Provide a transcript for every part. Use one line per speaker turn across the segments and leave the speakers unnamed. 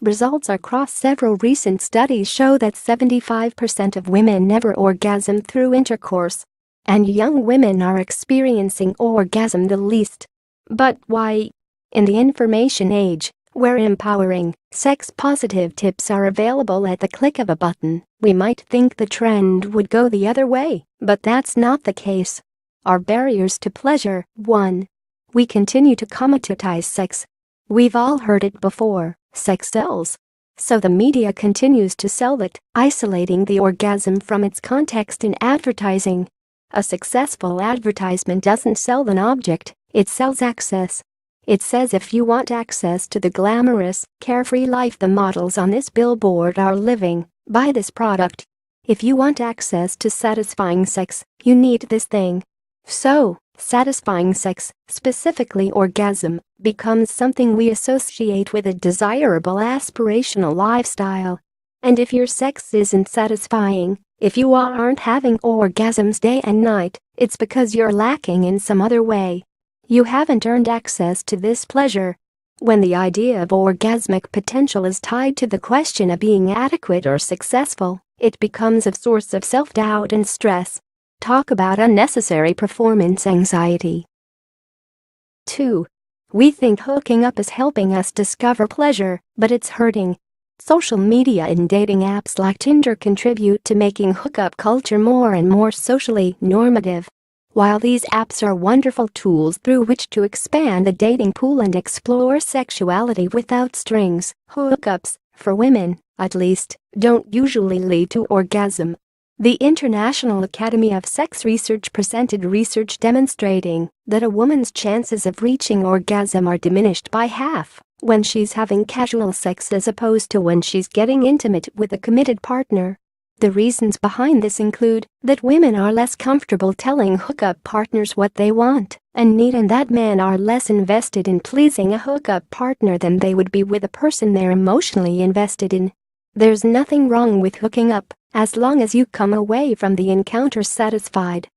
Results across several recent studies show that 75% of women never orgasm through intercourse. And young women are experiencing orgasm the least. But why? In the information age, where empowering, sex-positive tips are available at the click of a button, we might think the trend would go the other way, but that's not the case. Our barriers to pleasure. 1. We continue to commoditize sex. We've all heard it before, sex sells. So the media continues to sell it, isolating the orgasm from its context in advertising. A successful advertisement doesn't sell an object, it sells access. It says if you want access to the glamorous, carefree life the models on this billboard are living, buy this product. If you want access to satisfying sex, you need this thing. So, satisfying sex, specifically orgasm, becomes something we associate with a desirable aspirational lifestyle. And if your sex isn't satisfying, if you aren't having orgasms day and night, it's because you're lacking in some other way. You haven't earned access to this pleasure. When the idea of orgasmic potential is tied to the question of being adequate or successful, it becomes a source of self-doubt and stress. Talk about unnecessary performance anxiety. 2. We think hooking up is helping us discover pleasure, but it's hurting. Social media and dating apps like Tinder contribute to making hookup culture more and more socially normative. While these apps are wonderful tools through which to expand the dating pool and explore sexuality without strings, hookups, for women, at least, don't usually lead to orgasm. The International Academy of Sex Research presented research demonstrating that a woman's chances of reaching orgasm are diminished by half when she's having casual sex as opposed to when she's getting intimate with a committed partner. The reasons behind this include that women are less comfortable telling hookup partners what they want and need, and that men are less invested in pleasing a hookup partner than they would be with a person they're emotionally invested in. There's nothing wrong with hooking up, as long as you come away from the encounter satisfied.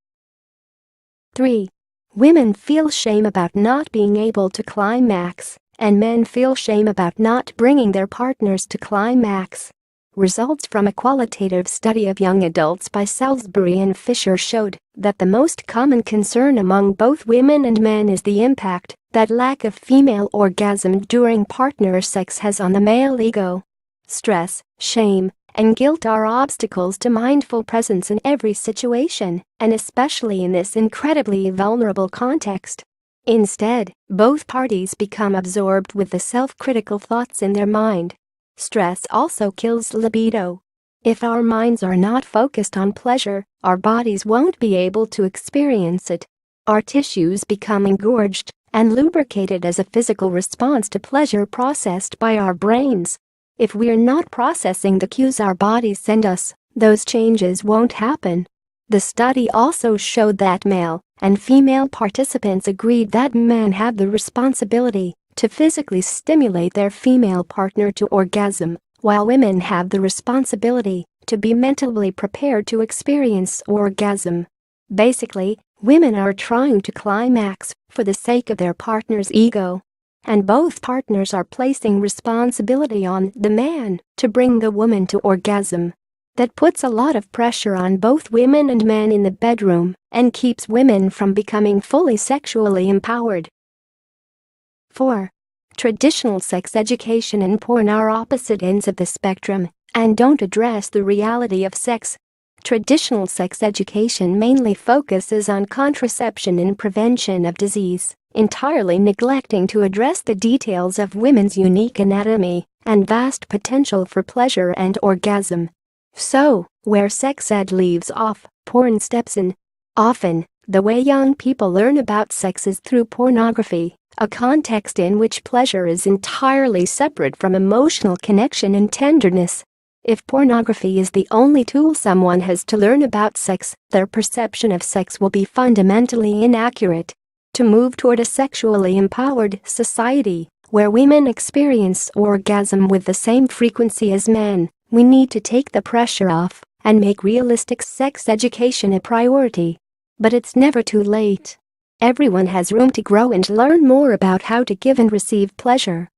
3. Women feel shame about not being able to climax, and men feel shame about not bringing their partners to climax. Results from a qualitative study of young adults by Salisbury and Fisher showed that the most common concern among both women and men is the impact that lack of female orgasm during partner sex has on the male ego. Stress, shame, and guilt are obstacles to mindful presence in every situation, and especially in this incredibly vulnerable context. Instead, both parties become absorbed with the self-critical thoughts in their mind. Stress also kills libido. If our minds are not focused on pleasure, our bodies won't be able to experience it. Our tissues become engorged and lubricated as a physical response to pleasure processed by our brains. If we're not processing the cues our bodies send us, those changes won't happen. The study also showed that male and female participants agreed that men have the responsibility to physically stimulate their female partner to orgasm, while women have the responsibility to be mentally prepared to experience orgasm. Basically, women are trying to climax for the sake of their partner's ego. And both partners are placing responsibility on the man to bring the woman to orgasm. That puts a lot of pressure on both women and men in the bedroom and keeps women from becoming fully sexually empowered. 4. Traditional sex education and porn are opposite ends of the spectrum and don't address the reality of sex. Traditional sex education mainly focuses on contraception and prevention of disease, entirely neglecting to address the details of women's unique anatomy and vast potential for pleasure and orgasm. So, where sex ed leaves off, porn steps in. Often, the way young people learn about sex is through pornography, a context in which pleasure is entirely separate from emotional connection and tenderness. If pornography is the only tool someone has to learn about sex, their perception of sex will be fundamentally inaccurate. To move toward a sexually empowered society, where women experience orgasm with the same frequency as men, we need to take the pressure off and make realistic sex education a priority. But it's never too late. Everyone has room to grow and learn more about how to give and receive pleasure.